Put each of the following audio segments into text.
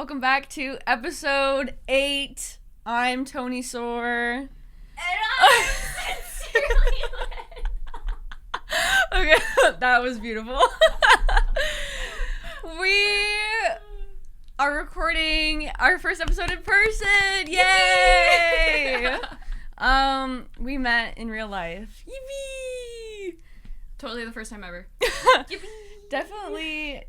Welcome back to episode 8. I'm Tony Soar. And I'm sincerelyLyn. Okay, that was beautiful. We are recording our first episode in person. Yay! We met in real life. Yippee! Totally the first time ever. Yippee! Definitely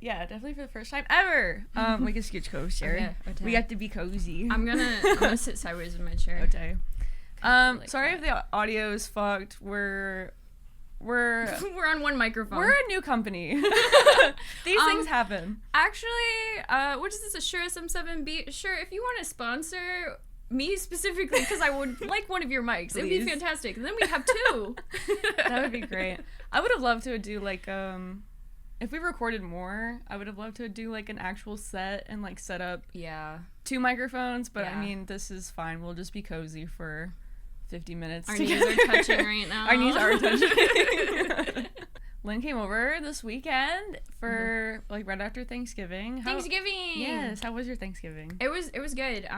for the first time ever. We can scooch closer. Okay. We have to be cozy. I'm gonna sit sideways in my chair. Okay. Like Sorry that. if the audio is fucked. We're We're on one microphone. We're a new company. These things happen. Actually, what is this? A Shure SM7B? Sure, if you want to sponsor me specifically, because I would like one of your mics. It'd be Please. fantastic. And then we'd have two. That would be great. I would have loved to do like if we recorded more, I would have loved to do like an actual set and like set up Yeah. 2 microphones, but Yeah. I mean, this is fine. We'll just be cozy for 50 minutes. Our together. knees are touching right now. Our knees are touching. Lynn came over this weekend for like right after Thanksgiving. Thanksgiving. Yes. How was your Thanksgiving? It was good.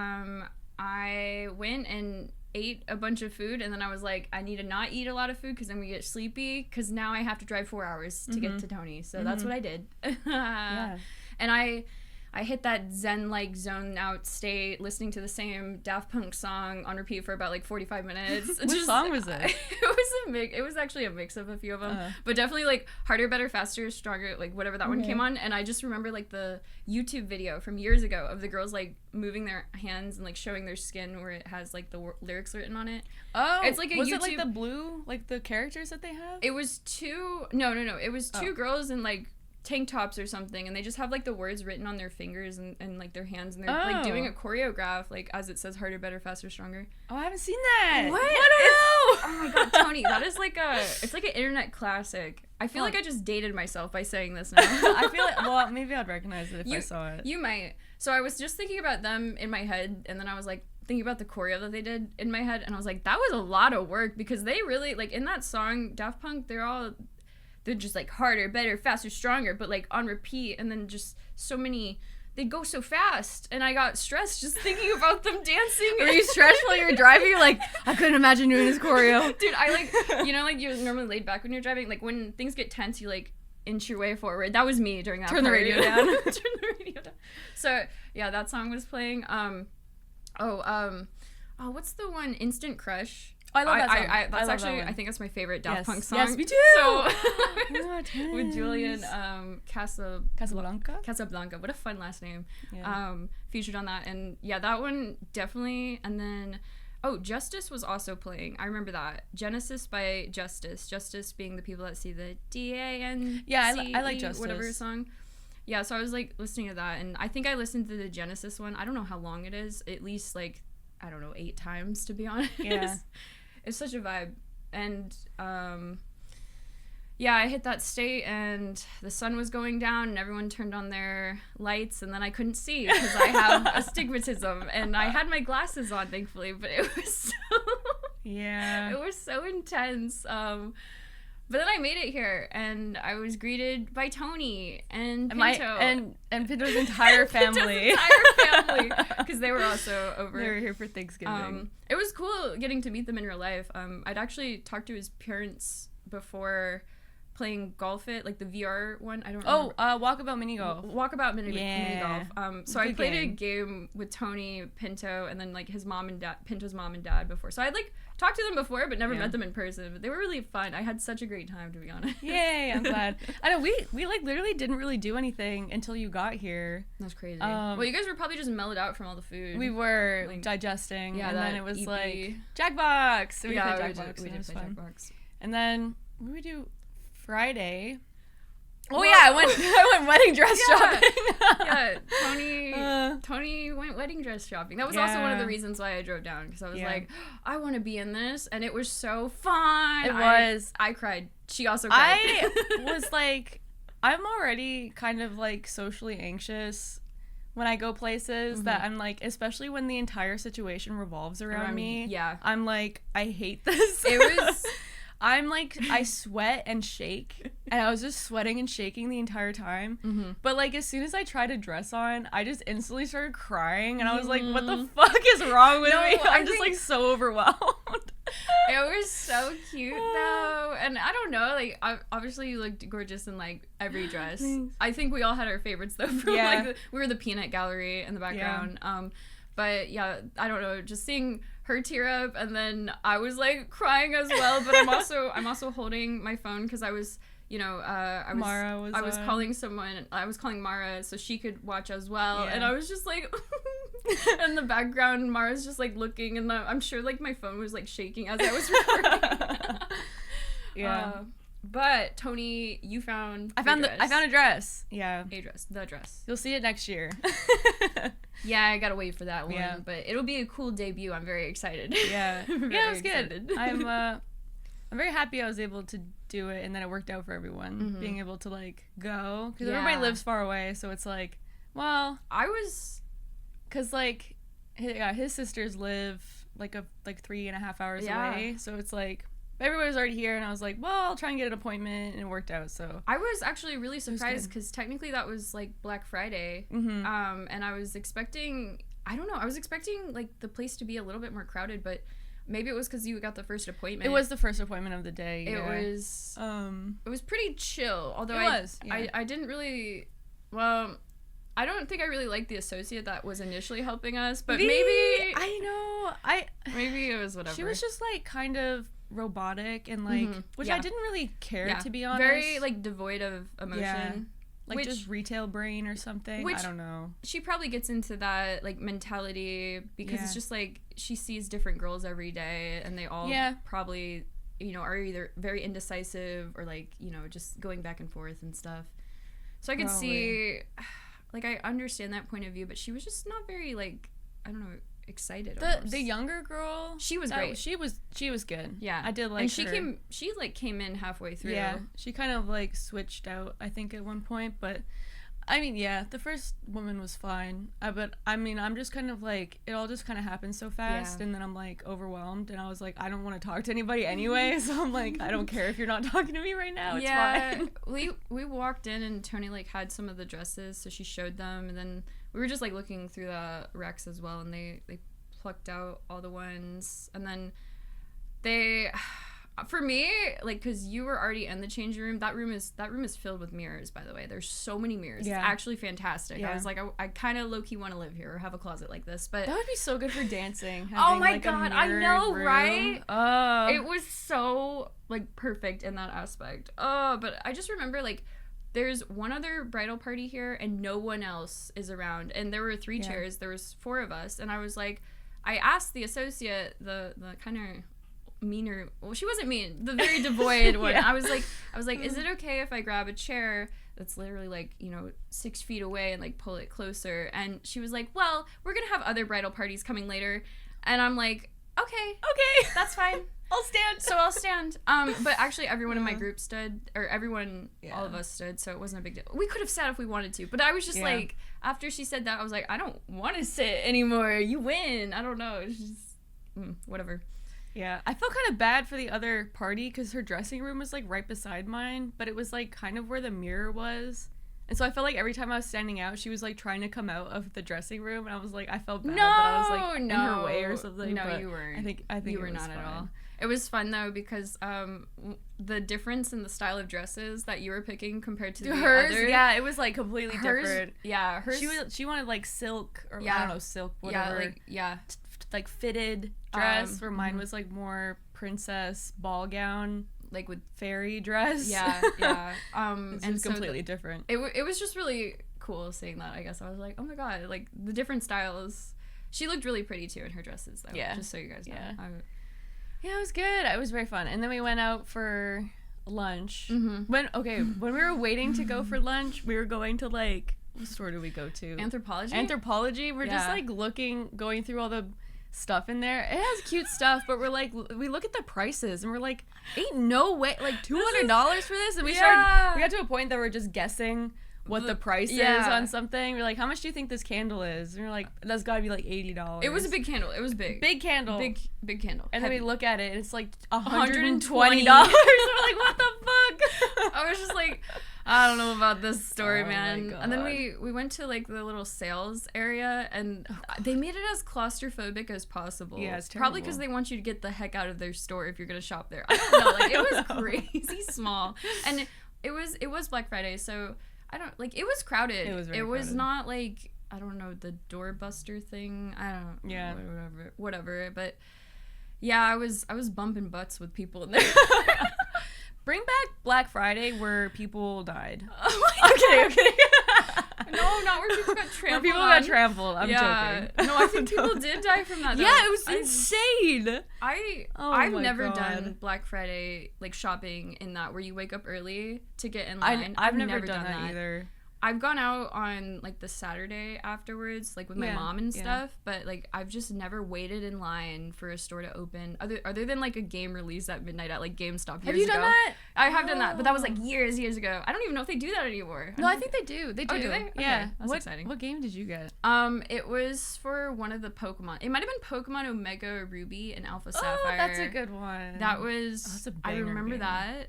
I went and ate a bunch of food, and then I was like, I need to not eat a lot of food because then we get sleepy. Because now I have to drive 4 hours to get to Tony, so that's what I did. Yeah. And I hit that zen-like zone out state, listening to the same Daft Punk song on repeat for about like 45 minutes. Which song was it? It was actually a mix of a few of them, but definitely like Harder, Better, Faster, Stronger, like whatever that one came on. And I just remember like the YouTube video from years ago of the girls like moving their hands and like showing their skin where it has like the lyrics written on it. Oh, It's like a was it YouTube- like the blue, like the characters that they have? It was no. It was two girls in like tank tops or something, and they just have like the words written on their fingers and like their hands, and they're like doing a choreograph like as it says Harder, Better, Faster, Stronger. Oh, I haven't seen that. What? I don't know. Oh my god, Tony, that is like it's like an internet classic. I feel like I just dated myself by saying this now. I feel like, well, maybe I'd recognize it if I saw it. You might. So I was just thinking about them in my head, and then I was like thinking about the choreo that they did in my head, and I was like, that was a lot of work, because they really, like, in that song, Daft Punk, they're just like Harder, Better, Faster, Stronger, but like on repeat, and then just so many, they go so fast, and I got stressed just thinking about them dancing. Were you stressed while you were driving? You're like, I couldn't imagine doing this choreo. Dude, I like, you know, like you're normally laid back when you're driving, like when things get tense, you like inch your way forward. That was me during that Turn the part. radio down. Turn the radio down. So yeah, that song was playing. What's the one? Instant Crush. I love that song. That's I love actually, that one. I think that's my favorite Daft Punk song. Yes, me too. So, With with Julian Casablanca. Casablanca. What a fun last name. Yeah. Featured on that. And yeah, that one definitely. And then, Justice was also playing. I remember that. Genesis by Justice. Justice being the people that see the D-A-N-C-E, Yeah, I like Justice. whatever song. Yeah, so I was like listening to that, and I think I listened to the Genesis one. I don't know how long it is. At least like, I don't know, 8 times, to be honest. Yeah. It's such a vibe. And yeah, I hit that state, and the sun was going down, and everyone turned on their lights, and then I couldn't see because I have astigmatism, and I had my glasses on, thankfully, but it was Yeah. it was so intense. But then I made it here, and I was greeted by Tony and Pinto. And Pinto's entire family. Pinto's entire family, because they were also over. They were here for Thanksgiving. It was cool getting to meet them in real life. I'd actually talked to his parents before playing golf like the VR one. I don't remember. Walkabout Mini Golf. Walkabout mini golf. So I Good played a game. game with Tony, Pinto, and then like his mom and dad, Pinto's mom and dad before. So I'd like talked to them before, but never met them in person. But they were really fun. I had such a great time, to be honest. Yay, I'm glad. I know we like literally didn't really do anything until you got here. That's crazy. Well, you guys were probably just mellowed out from all the food. We were Like, digesting, yeah, and then that it was EP. like Jackbox. So we yeah, played Jackbox. we and it did was play fun. Jackbox. And then what did we do Friday? Oh Well- yeah, I went wedding dress shopping. Yeah, Tony went wedding dress shopping. That was also one of the Yeah. reasons why I drove down, because I was Yeah. like, I want to be in this, and it was so fun. It was. I cried. She also cried. I was like, I'm already kind of like socially anxious when I go places that I'm like, especially when the entire situation revolves around me. Yeah. I'm like, I hate this. It was I'm like, I sweat and shake, and I was just sweating and shaking the entire time. Mm-hmm. But like, as soon as I tried a dress on, I just instantly started crying, and I was like, what the fuck is wrong with me? I'm just like so overwhelmed. It was so cute though, and I don't know, like obviously you looked gorgeous in like every dress. Thanks. I think we all had our favorites though. From, like we were the peanut gallery in the background. Yeah. But yeah, I don't know, just seeing her tear up, and then I was like crying as well. But I'm also holding my phone because I was, you know, I was calling someone. I was calling Mara so she could watch as well, and I was just like, in the background, Mara's just like looking, and I'm sure like my phone was like shaking as I was recording. But Tony, you found I found a dress. Yeah. The dress. You'll see it next year. Yeah, I gotta wait for that one. But it'll be a cool debut. I'm very excited. Yeah. Yeah, it was good. I'm very happy I was able to do it, and then it worked out for everyone. Being able to like go. Because everybody lives far away, so it's like, well, because like his sisters live like 3.5 hours away, so it's like everybody was already here, and I was like, well, I'll try and get an appointment, and it worked out. So I was actually really surprised because technically that was like Black Friday, and I was expecting like the place to be a little bit more crowded, but maybe it was because you got the first appointment. It was the first appointment of the day. It was pretty chill, although I didn't really, well, I don't think I really liked the associate that was initially helping us, but maybe maybe it was whatever. She was just like kind of robotic and like, which I didn't really care, to be honest. Very like devoid of emotion. Yeah. Like just retail brain or something. I don't know. She probably gets into that like mentality because it's just like she sees different girls every day, and they all probably, you know, are either very indecisive or like, you know, just going back and forth and stuff. So I could see, like, I understand that point of view, but she was just not very like, I don't know, excited. The younger girl, she was great. She was good. Yeah, I did like and her. She came in halfway through. Yeah, she kind of like switched out, I think, at one point. But I mean, yeah, the first woman was fine. But I mean, I'm just kind of like, it all just kind of happened so fast, and then I'm like overwhelmed, and I was like, I don't want to talk to anybody anyway, so I'm like, I don't care if you're not talking to me right now. It's fine. we walked in, and Tony like had some of the dresses, so she showed them, and then we were just like looking through the racks as well, and they plucked out all the ones, and then they, for me, like, because you were already in the changing room, that room is filled with mirrors, by the way. There's so many mirrors. It's actually fantastic. I was like, I kind of low-key want to live here or have a closet like this, but that would be so good for dancing. Oh my god, I know, room. Right? It was so like perfect in that aspect. But I just remember like, there's one other bridal party here and no one else is around, and there were 3 chairs. There was 4 of us, and I was like, I asked the associate, the kind of meaner, well, she wasn't mean, the very devoid one. I was like, is it okay if I grab a chair that's literally like, you know, 6 feet away and like pull it closer? And she was like, well, we're gonna have other bridal parties coming later. And I'm like, okay, that's fine. I'll stand. But actually everyone in my group stood, or everyone, all of us stood, so it wasn't a big deal. We could have sat if we wanted to, but I was just like, after she said that, I was like, I don't want to sit anymore. You win. I don't know. It's just, whatever. Yeah, I felt kind of bad for the other party because her dressing room was like right beside mine, but it was like kind of where the mirror was. And so I felt like every time I was standing out, she was like trying to come out of the dressing room, and I was like, I felt bad that I was like in her way or something. No, you weren't. I think you were not at all. It was fun though because the difference in the style of dresses that you were picking compared to hers, other, it was like completely different. Yeah, hers. She wanted like silk or I don't know, silk, whatever. Like fitted dress, where mine was like more princess ball gown, like with fairy dress. And so completely different. It was just really cool seeing that. I guess I was like, oh my god, like the different styles. She looked really pretty too in her dresses though. Yeah, just so you guys know. Yeah, it was good. It was very fun. And then we went out for lunch. When we were waiting to go for lunch, we were going to like, what store did we go to? Anthropology. We're just like going through all the stuff in there. It has cute stuff, but we're like, we look at the prices and we're like, ain't no way, like $200 for this. And we got to a point that we're just guessing what the price is on something. We're like, how much do you think this candle is? And we're like, that's gotta be like $80. It was a big candle. It was big. Big candle. Big candle. And heavy. then we look at it, and it's like $120. We're like, what the fuck? I was just like, I don't know about this story, man. And then we went to like the little sales area, and they made it as claustrophobic as possible. Yeah, it's terrible. Probably because they want you to get the heck out of their store if you're gonna shop there. I don't know. Like, it was crazy small, and it was Black Friday, so I don't like. It was crowded. It was very crowded. crowded. Not like, I don't know, the doorbuster thing. I don't. Yeah. Whatever. But yeah, I was bumping butts with people in there. Bring back Black Friday where people died. Okay. No, not where people got trampled. Where people got trampled. I'm joking. No, I think people did die from that, though. Yeah, it was insane. I've never done Black Friday, like, shopping in that where you wake up early to get in line. I've never done that either. I've gone out on, like, the Saturday afterwards, like, with my mom and stuff, but, like, I've just never waited in line for a store to open, other than, like, a game release at midnight at, like, GameStop years ago. Have you done that? I have done that, but that was, like, years ago. I don't even know if they do that anymore. No, I think they do. They do. Oh, do they? Yeah. Okay, that's exciting. What game did you get? It was for one of the Pokemon. It might have been Pokemon Omega Ruby and Alpha Sapphire. Oh, that's a good one. That was... that's a I remember game. that.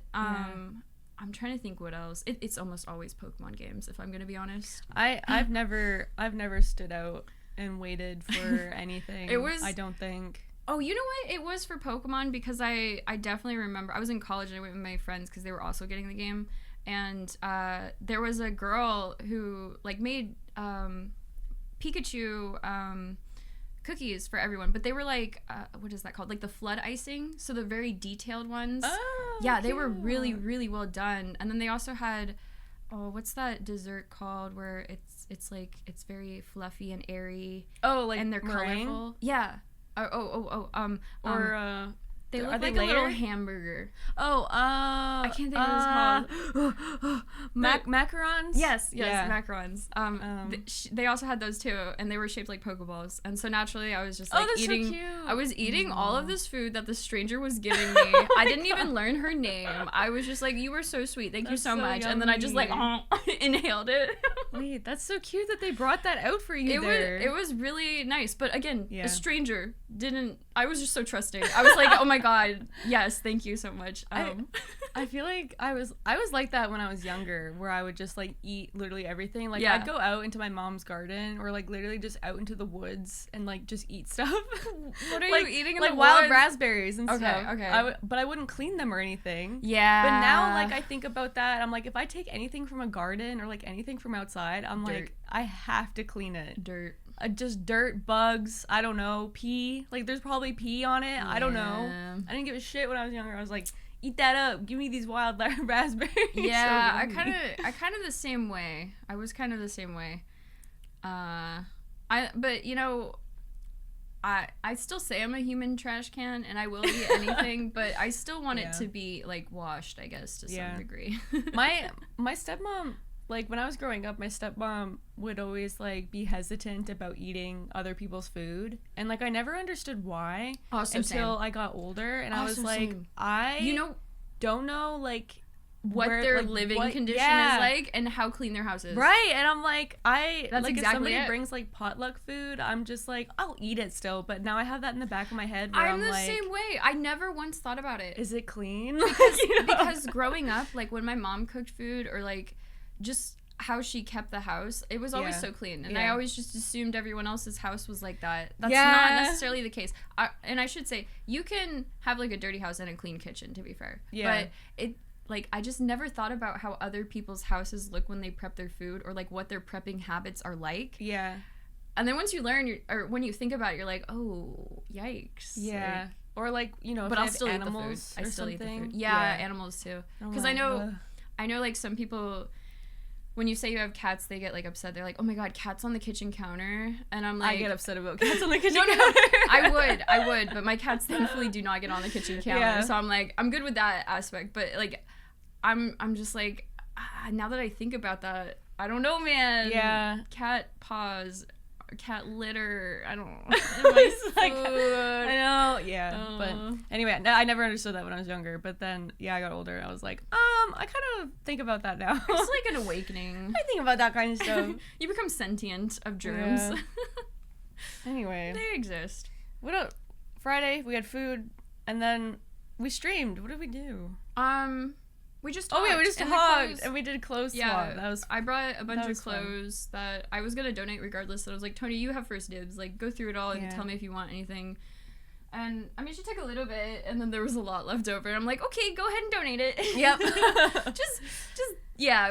I'm trying to think what else. It's almost always Pokemon games, if I'm gonna be honest. I've never stood out and waited for anything. I don't think. Oh, you know what? It was for Pokemon because I definitely remember. I was in college and I went with my friends because they were also getting the game, and there was a girl who like made Pikachu cookies for everyone, but they were like what is that called, like the flood icing, so the very detailed ones. Yeah, they were really, really well done. And then they also had what's that dessert called where it's like it's very fluffy and airy, like, and they're meringue? colorful. Yeah. They look like a little hamburger. I can't think of what it's called. Macarons? Yes, macarons. They also had those too, and they were shaped like Pokeballs. And so naturally, I was just like eating. So cute. I was eating all of this food that the stranger was giving me. I didn't even learn her name. I was just like, "You were so sweet, thank you so much." Yummy. And then I just like inhaled it. Wait, that's so cute that they brought that out for you. It was really nice, but again, a stranger didn't. I was just so trusting. I was like, "Oh my god, yes, thank you so much." I feel like I was like that when I was younger, where I would just like eat literally everything. Like I'd go out into my mom's garden, or like literally just out into the woods and like just eat stuff. What are like, you eating in like the wild woods? raspberries and stuff. Okay. But I wouldn't clean them or anything. Yeah. But now, like, I think about that, I'm like, if I take anything from a garden or like anything from outside, I'm like, I have to clean it. Dirt. Just dirt, bugs, I don't know, pee. Like, there's probably pee on it. I don't know. I didn't give a shit when I was younger. I was like, eat that up. Give me these wild raspberries. Yeah, I kind of the same way. I was kind of the same way. But you know, I still say I'm a human trash can, and I will eat anything, but I still want it to be like washed, I guess, to some degree. My stepmom, like, when I was growing up, my stepmom would always, like, be hesitant about eating other people's food. And, like, I never understood why until I got older. And I was like, don't know, like, what their living condition is like and how clean their house is. Right. And I'm like, that's like, exactly if somebody brings, like, potluck food, I'm just like, I'll eat it still. But now I have that in the back of my head where I'm the like, same way. I never once thought about it. Is it clean? Because growing up, like, when my mom cooked food or, like, just how she kept the house, it was always so clean, and I always just assumed everyone else's house was like that. That's not necessarily the case. And I should say, you can have like a dirty house and a clean kitchen, to be fair. But I just never thought about how other people's houses look when they prep their food, or like what their prepping habits are like. And then once you learn, or when you think about it, you're like, oh, yikes. Like, or like, you know, but if I'll still animals eat the food. I still something. eat the food. Yeah, animals too. Because I know like some people, when you say you have cats, they get like upset. They're like, "Oh my god, cats on the kitchen counter," and I'm like, I get upset about cats on the kitchen counter. I would, but my cats thankfully do not get on the kitchen counter, so I'm like, I'm good with that aspect. But like, I'm just like, now that I think about that, I don't know, man. Yeah, cat paws cat litter. I don't know. It's like, I know, yeah. But anyway, I never understood that when I was younger. But then, I got older. I was like, I kind of think about that now. It's like an awakening. I think about that kind of stuff. You become sentient of germs. Yeah. Anyway. They exist. What else? Friday, we had food, and then we streamed. What did we do? We just talked. We just talked, and we did clothes swap. That was I brought a bunch of clothes that I was gonna donate regardless. So I was like, Tony, you have first dibs. Like, go through it all and tell me if you want anything. And I mean, she took a little bit, and then there was a lot left over. And I'm like, okay, go ahead and donate it. Yep. just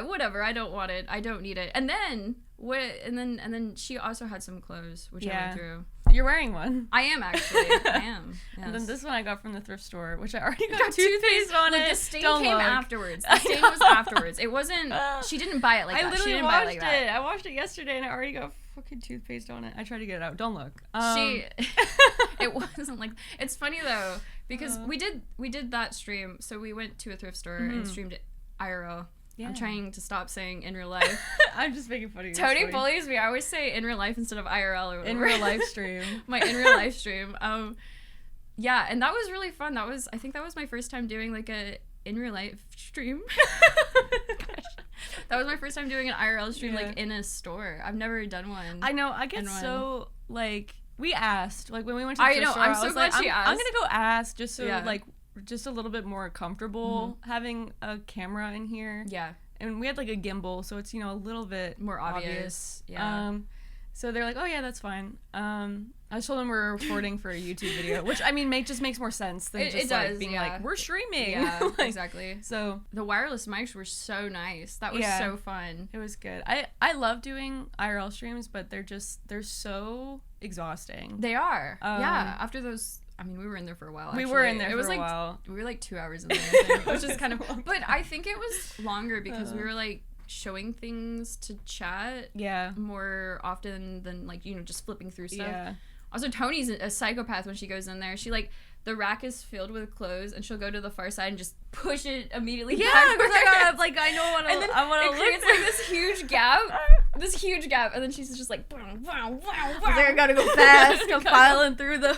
whatever. I don't want it. I don't need it. And then and then she also had some clothes, which I went through. You're wearing one. I am, actually. I am. Yes. And then this one I got from the thrift store, which I already got toothpaste on it. The stain came afterwards. The stain was afterwards. It wasn't. She didn't buy it like that. I literally she didn't washed buy it like that. I washed it yesterday, and I already got fucking toothpaste on it. I tried to get it out. Don't look. It wasn't like. It's funny though because we did that stream. So we went to a thrift store and streamed it IRL. Yeah. I'm trying to stop saying in real life. I'm just making fun of you. Tony bullies me. I always say in real life instead of IRL or whatever. In real life stream. My in real life stream. Yeah, and that was really fun. I think that was my first time doing like a in real life stream. Gosh. That was my first time doing an IRL stream like in a store. I've never done one. I know. I get so like we asked like when we went to the store. I'm so glad she asked. I'm gonna go ask just so like just a little bit more comfortable having a camera in here. Yeah. And we had like a gimbal, so it's, a little bit more obvious. Yeah. So they're like, oh yeah, that's fine. I just told them we're recording for a YouTube video, which I mean just makes more sense than just like being like, we're streaming. Yeah, like, exactly. So the wireless mics were so nice. That was so fun. It was good. I love doing IRL streams, but they're so exhausting. They are. Yeah. After those, I mean, we were in there for a while. Actually. We were in there for a while. We were like 2 hours in there, I think, which is kind of. But I think it was longer because we were like showing things to chat. Yeah. More often than like just flipping through stuff. Yeah. Also, Tony's a psychopath when she goes in there. She like the rack is filled with clothes, and she'll go to the far side and just push it immediately. Yeah, because I know what it creates like this huge gap, and then she's just like, I gotta go fast. I'm filing through them.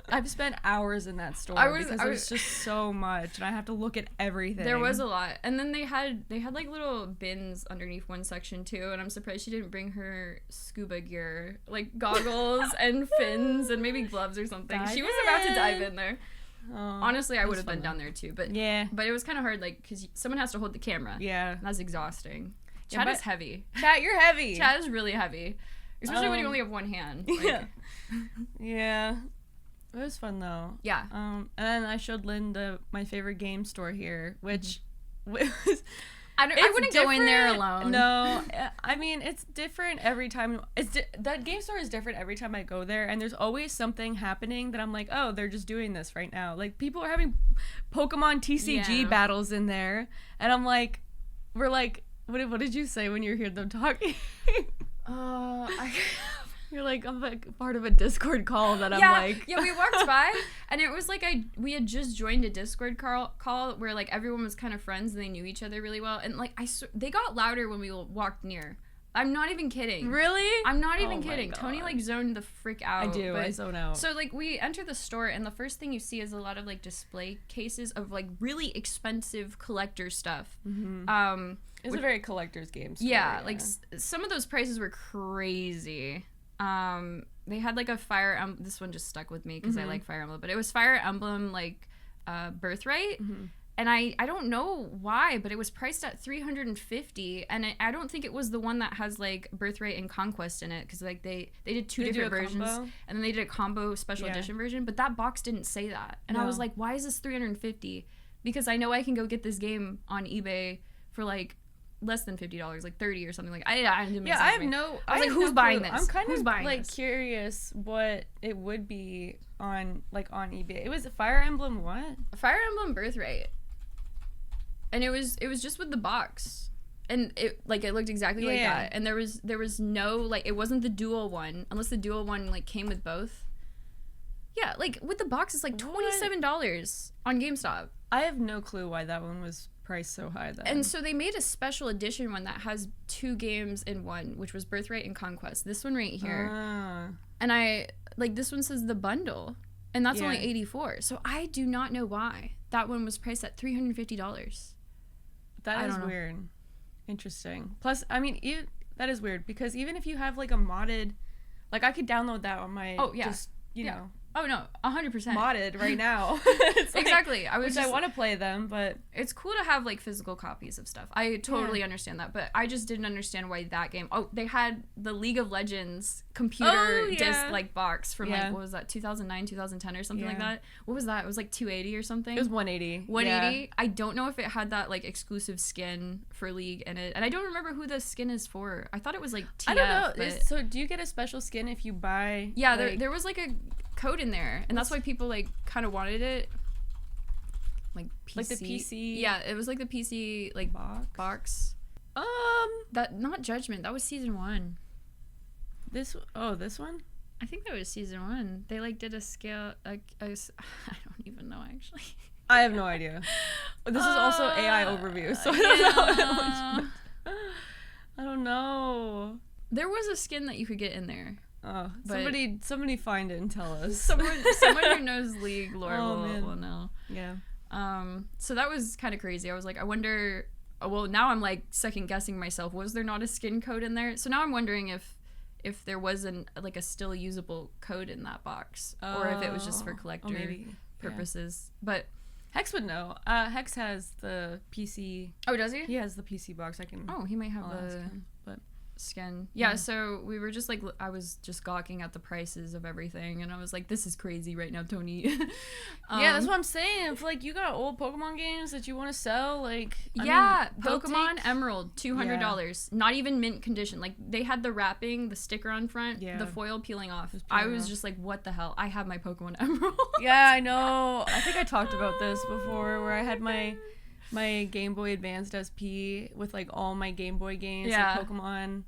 I've spent hours in that store because there's just so much, and I have to look at everything. There was a lot, and then they had like little bins underneath one section too, and I'm surprised she didn't bring her scuba gear, like goggles and fins and maybe gloves or something. She was about to dive in there. Honestly, I would have been down there too, but but it was kind of hard, like because someone has to hold the camera. Yeah, and that's exhausting. Chat is heavy. Chat, you're heavy. Chat is really heavy, especially when you only have one hand. Like, yeah. It was fun though. Yeah. And then I showed Lynn my favorite game store here, which was. I wouldn't go in there alone. No, I mean it's different every time. That game store is different every time I go there, and there's always something happening that I'm like, oh, they're just doing this right now. Like people are having Pokemon TCG battles in there, and I'm like, we're like, what did you say when you heard them talking? You're like, I'm like part of a Discord call that I'm like. Yeah, we walked by and it was like we had just joined a Discord call where like everyone was kind of friends and they knew each other really well, and like they got louder when we walked near. I'm not even kidding. Really? I'm not even kidding. Tony like zoned the frick out. I do. I zone out. So like we enter the store and the first thing you see is a lot of like display cases of like really expensive collector stuff. Mm-hmm. It's a very collector's game store. Yeah, like some of those prices were crazy. They had like a Fire Emblem. This one just stuck with me because I like Fire Emblem, but it was Fire Emblem like Birthright, and I don't know why, but it was priced at $350, and I don't think it was the one that has like Birthright and Conquest in it, because like they did two different versions, and then they did a combo special edition version, but that box didn't say that, and I was like, why is this $350? Because I know I can go get this game on eBay for like less than $50, like $30 or something. Like I didn't make sense. I have no. I was like, who's buying this? I'm kind of like curious what it would be on eBay. It was Fire Emblem what? Fire Emblem Birthright, and it was just with the box, and it looked exactly like that. And there was no like, it wasn't the dual one, unless the dual one like came with both. Yeah, like with the box it's like $27 on GameStop. I have no clue why that one was priced so high then. And so they made a special edition one that has 2 games in one, which was Birthright and Conquest. This one right here. And I, like, this one says the bundle, and that's only $84. So I do not know why that one was priced at $350. That is weird. Interesting. Plus, I mean, that is weird because even if you have like a modded, like I could download that on my, just, you know. Oh no, 100% modded right now. Exactly. I want to play them, but it's cool to have like physical copies of stuff. I totally understand that, but I just didn't understand why that game. Oh, they had the League of Legends computer disc like box from like, what was that, 2009, 2010 or something like that. What was that? It was like 280 or something. It was 180. 180. Yeah. I don't know if it had that like exclusive skin for League in it, and I don't remember who the skin is for. I thought it was like TF. I don't know. So do you get a special skin if you buy? Yeah, like, there was like a code in there, and that's why people like kind of wanted it, like PC. Like the PC. Yeah, it was like the PC like box. That, not Judgment, that was season 1. This one, I think that was season 1. They like did a scale like I don't even know actually. I have no idea. This is also AI overview, so I don't know. There was a skin that you could get in there. Oh, somebody find it and tell us. Someone who knows League lore will know. Yeah. So that was kind of crazy. I was like, I wonder. Well, now I'm like second guessing myself. Was there not a skin code in there? So now I'm wondering if there wasn't like a still usable code in that box, or if it was just for collector purposes. But Hex would know. Hex has the PC. Oh, does he? He has the PC box. Oh, he might have the skin. Yeah, so we were just like, I was just gawking at the prices of everything, and I was like, this is crazy right now, Tony. Yeah, that's what I'm saying. If like you got old Pokemon games that you want to sell, like Pokemon Emerald, $200, not even mint condition. Like they had the wrapping, the sticker on front, the foil peeling off. I was just like, what the hell? I have my Pokemon Emerald. Yeah, I know. I think I talked about this before, where I had my Game Boy Advanced SP with like all my Game Boy games, like Pokemon,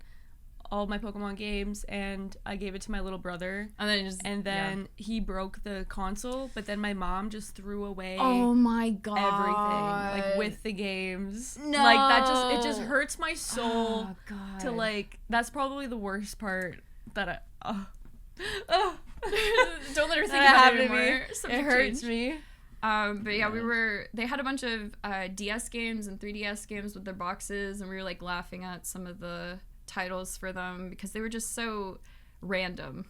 all my Pokemon games, and I gave it to my little brother, and then he broke the console, but then my mom just threw away everything, like with the games. No, like it just hurts my soul to like. That's probably the worst part that I. Don't let her think about it anymore. It hurts me. But yeah, they had a bunch of DS games and 3DS games with their boxes, and we were like laughing at some of the titles for them because they were just so random.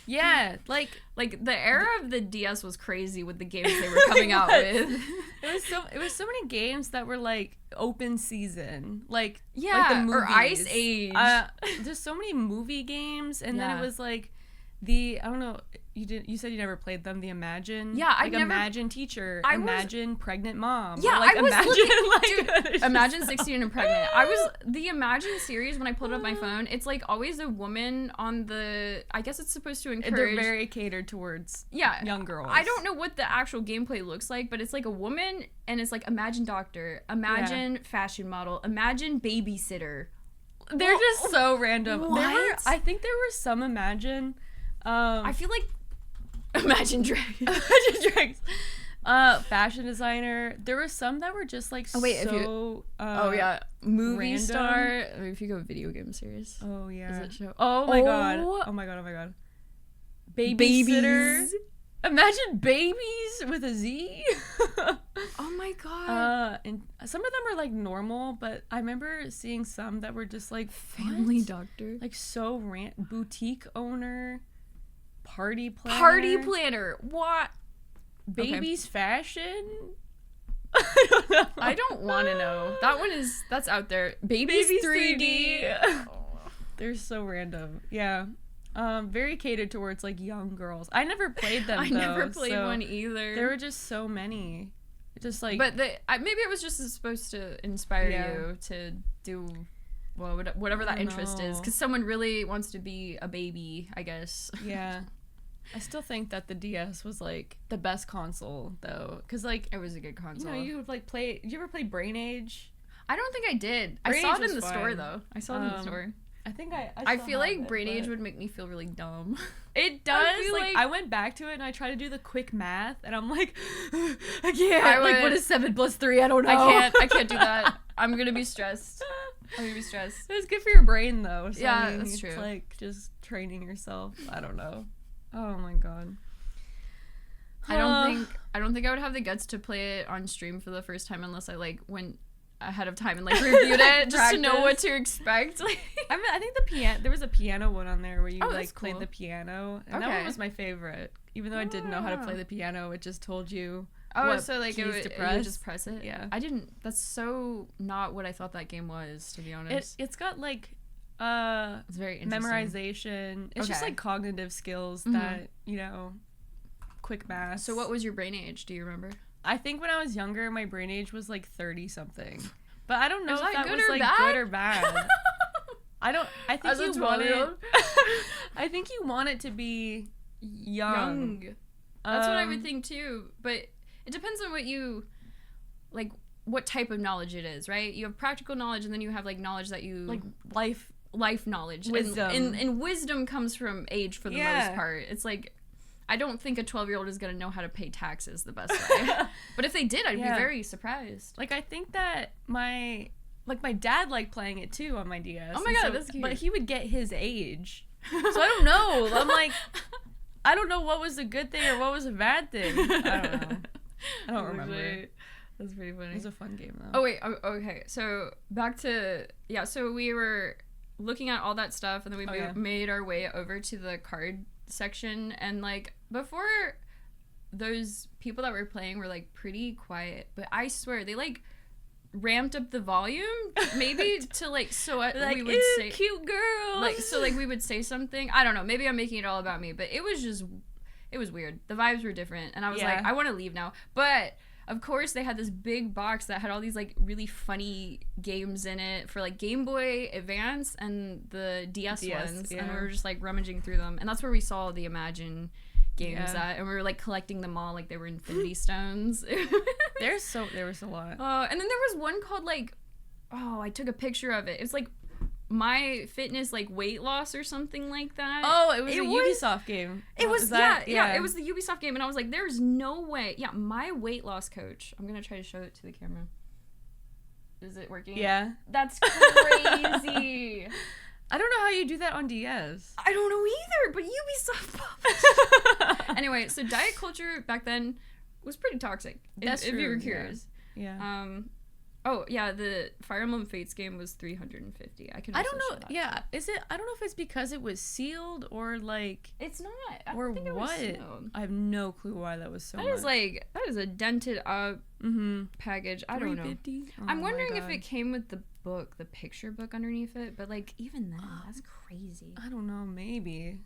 Yeah, like the era of the DS was crazy with the games they were coming out with. It was so many games that were like open season, like the movies. Or Ice Age. There's so many movie games, and then it was like I don't know. You said you never played them. The Imagine. Yeah, I never. Imagine Teacher. Imagine Pregnant Mom. Yeah, like, I was Imagine Imagine 16 and Pregnant. The Imagine series, when I pulled it up my phone, it's like always a woman on the. I guess it's supposed to encourage. They're very catered towards young girls. I don't know what the actual gameplay looks like, but it's like a woman, and it's like Imagine Doctor, Imagine Fashion Model, Imagine Babysitter. They're just so random. What? I think there were some Imagine. I feel like Imagine Dragons. Imagine Dragons. Fashion designer. There were some that were just like movie random. Star. I mean, if you go video game series. Oh yeah. Does it show? Oh my god. Oh my god. Oh my god. Babysitter. Imagine Babies with a Z. Oh my god. And some of them are like normal, but I remember seeing some that were just like Family Doctor. Like so boutique owner. Party planner. What? Baby's fashion? I don't know. I don't want to know. That's out there. Baby's 3D. They're so random. Yeah. Very catered towards like young girls. I never played them. I never played one either. There were just so many. Just like. But maybe it was just supposed to inspire you to do. Well, whatever that interest is, because someone really wants to be a baby, I guess. Yeah. I still think that the DS was like the best console though, because like it was a good console. You know, you would like play. Did you ever play Brain Age? I don't think I did. I saw it in the store though. I saw it in the store. I think I feel like Brain Age would make me feel really dumb. It does. I went back to it and I tried to do the quick math and I'm like, I can't. What is 7 + 3? I don't know. I can't do that. I'm gonna be stressed. It's good for your brain though. So yeah, that's true. It's like just training yourself. I don't know. Oh my god. I don't think I would have the guts to play it on stream for the first time unless I like went ahead of time and like reviewed it just to know what to expect. I think there was a piano one on there where you like cool. played the piano, and that one was my favorite. Even though I didn't know how to play the piano, it just told you what so like keys to press. You would just press it. Yeah, I didn't. That's so not what I thought that game was, to be honest. It's got like it's very memorization. It's just like cognitive skills that quick math. So what was your brain age? Do you remember? I think when I was younger, my brain age was like 30 something. But I don't know if that was like good or bad. I think you want it. I think you want it to be young. That's what I would think too. But it depends on what you like, what type of knowledge it is, right? You have practical knowledge, and then you have like knowledge that you like life knowledge. Wisdom. And wisdom comes from age for the most part. It's like, I don't think a 12-year-old is going to know how to pay taxes the best way. But if they did, I'd be very surprised. Like, I think that my dad liked playing it too on my DS. Oh my god, that's cute. But he would get his age. So I don't know. I'm like, I don't know what was a good thing or what was a bad thing. I don't know. I don't remember. That's pretty funny. It was a fun game though. Oh wait, okay. So back to, so we were looking at all that stuff, and then we made our way over to the card section, and like before, those people that were playing were like pretty quiet, but I swear they like ramped up the volume maybe to like, so like, we would say cute girl, like, so like we would say something, I don't know, maybe I'm making it all about me, but it was weird. The vibes were different, and I was like, I want to leave now. But of course they had this big box that had all these like really funny games in it for like Game Boy Advance and the DS ones, and we were just like rummaging through them, and that's where we saw the Imagine games at, and we were like collecting them all like they were Infinity Stones. there was a lot. And then there was one called like, I took a picture of it. It's like My Fitness, like weight loss or something like that. Oh, it was a Ubisoft game. It was it was the Ubisoft game, and I was like, there's no way. Yeah, My Weight Loss Coach. I'm gonna try to show it to the camera. Is it working? Yeah. That's crazy. I don't know how you do that on DS. I don't know either, but Ubisoft. Anyway, so diet culture back then was pretty toxic. If you were curious. Yeah. The Fire Emblem Fates game was $350. I don't know. Yeah, is it? I don't know if it's because it was sealed or like. It's not. Or what? I have no clue why that was so. That is a dented up package. I don't know. Oh, I'm wondering if it came with the book, the picture book underneath it. But like even then, that's crazy. I don't know. Maybe.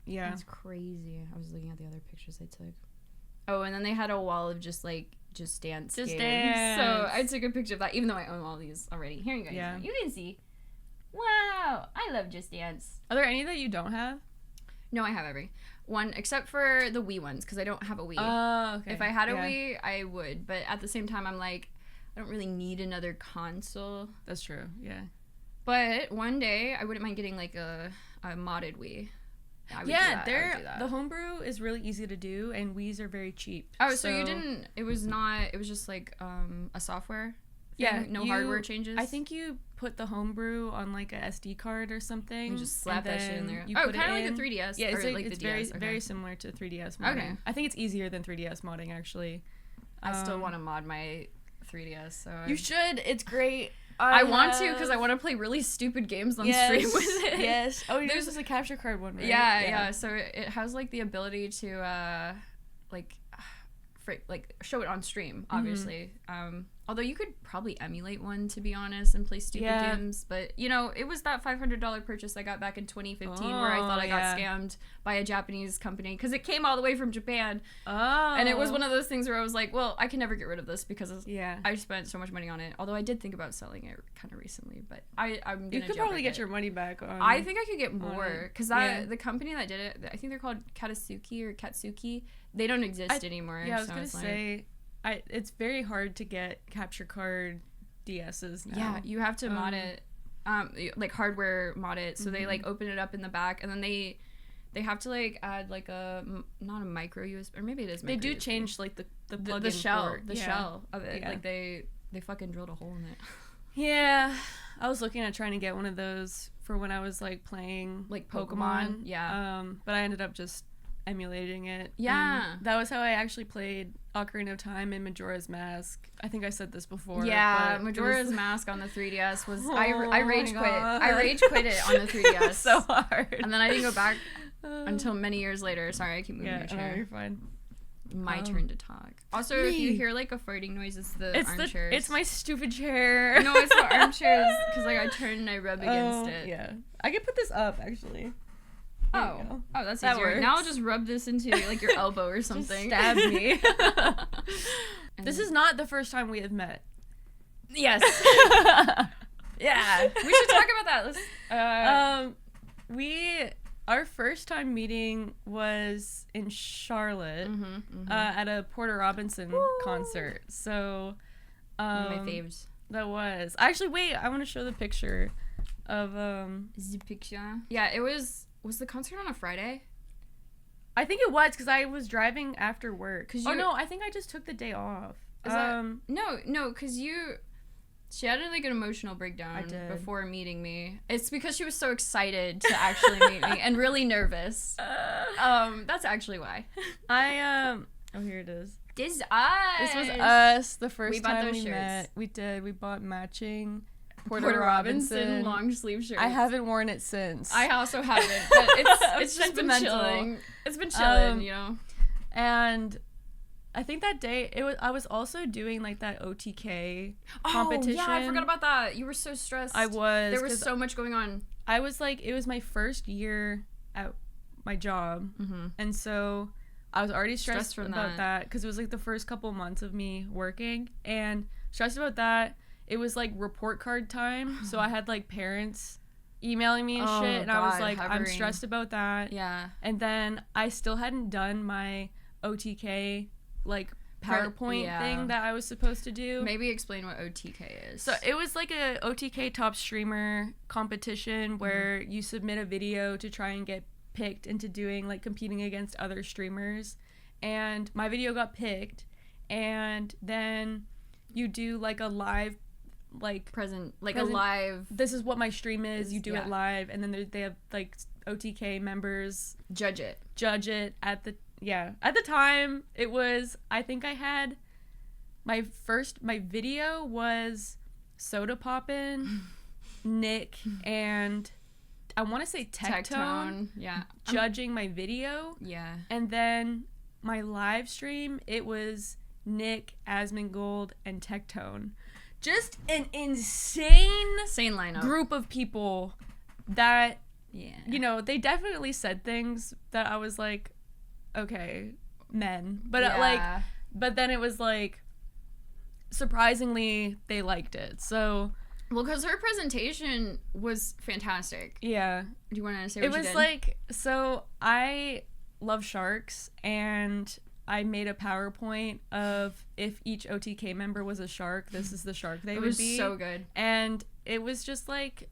Yeah. That's crazy. I was looking at the other pictures I took. Oh, and then they had a wall of just Dance games. So I took a picture of that, even though I own all these already. Here you go. Yeah. You can see. Wow, I love Just Dance. Are there any that you don't have? No, I have every one except for the Wii ones, because I don't have a Wii. Oh, okay. If I had a Wii, I would. But at the same time, I'm like, I don't really need another console. That's true. Yeah. But one day, I wouldn't mind getting like a modded Wii. The homebrew is really easy to do, and Wiis are very cheap. Oh, so you didn't? It was just like a software thing? Yeah, no hardware changes. I think you put the homebrew on like a SD card or something. You just slap that shit in there. Kind of like a 3DS. Yeah, it's the very DS. very similar to 3DS modding. Okay, I think it's easier than 3DS modding actually. I still want to mod my 3DS. So you should. It's great. I want to, because I want to play really stupid games on stream with it. Yes. Oh, there's just a capture card one, right? Yeah. So it has like the ability to show it on stream, obviously. Although you could probably emulate one, to be honest, and play stupid games. But, it was that $500 purchase I got back in 2015 where I thought I got scammed by a Japanese company, because it came all the way from Japan. Oh. And it was one of those things where I was like, well, I can never get rid of this because I spent so much money on it. Although I did think about selling it kind of recently, but I'm going to You could probably get your money back on I think I could get more, because the company that did it, I think they're called Katsuki. They don't exist anymore. Yeah, I was going to say... it's very hard to get capture card DSs now. Yeah, you have to mod it. like hardware mod it, so they like open it up in the back, and then they have to like add like not a micro USB, or maybe it is. They do change like the plug-in the shell, port. the shell of it. Yeah. Like they fucking drilled a hole in it. Yeah, I was looking at trying to get one of those for when I was like playing like Pokemon. Yeah. But I ended up just emulating it. Yeah. And that was how I actually played Ocarina of Time and Majora's Mask. I think I said this before. Yeah, Majora's Mask on the 3DS was I rage quit. I rage quit it on the 3DS. So hard. And then I didn't go back until many years later. Sorry, I keep moving your chair. No, you're fine. My turn to talk. Also, if you hear like a farting noise, it's the armchairs. It's my stupid chair. No, it's the armchairs because like I turn and I rub against it. Yeah, I could put this up actually. Oh, that's easier. Works. Now I'll just rub this into like your elbow or something. Just stab me. This is not the first time we have met. Yes. Yeah. We should talk about that. Our first time meeting was in Charlotte at a Porter Robinson concert. So, one of my faves. That was actually. Wait, I want to show the picture of The picture. Yeah, it was. Was the concert on a Friday? I think it was because I was driving after work. No, I think I just took the day off. No, because she had like an emotional breakdown before meeting me. It's because she was so excited to actually meet me and really nervous. That's actually why. Oh, here it is. This is us. This was us the first time we met. We did. We bought matching Porter Robinson long sleeve shirts. I haven't worn it since. I also haven't, but it's just been chilling. It's been chilling, you know. And I think that day I was also doing like that OTK competition. Oh yeah, I forgot about that. You were so stressed. I was. There was so much going on. I was like, it was my first year at my job, and so I was already stressed about that because it was like the first couple months of me working and stressed about that. It was like report card time, so I had like parents emailing me and shit, and I was like, hovering. I'm stressed about that. Yeah. And then I still hadn't done my OTK like PowerPoint thing that I was supposed to do. Maybe explain what OTK is. So it was like a OTK Top Streamer competition where you submit a video to try and get picked into doing like competing against other streamers, and my video got picked, and then you do like a live a live, this is what my stream is, you do it live, and then they have like OTK members judge it at the time. It was, I think I had my video was Soda Poppin', Nick, and I want to say Tectone judging my video. Yeah. And then my live stream, it was Nick, Asmongold, and Tectone. Just an insane lineup. Group of people that, you know, they definitely said things that I was like, okay, men. But but then it was like, surprisingly, they liked it. So... Well, because her presentation was fantastic. Yeah. Do you want to say what you did? It was like, so I love sharks, and I made a PowerPoint of if each OTK member was a shark, this is the shark they would be. It was so good. And it was just like,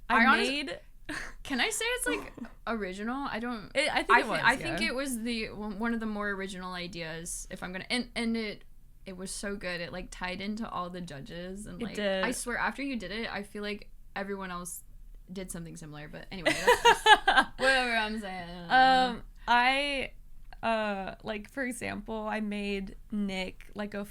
Can I say it's like original? I think it was the one of the more original ideas. If I'm gonna and it was so good. It like tied into all the judges, and like it did. I swear after you did it, I feel like everyone else did something similar. But anyway, that's just whatever I'm saying. I like for example, I made Nick like a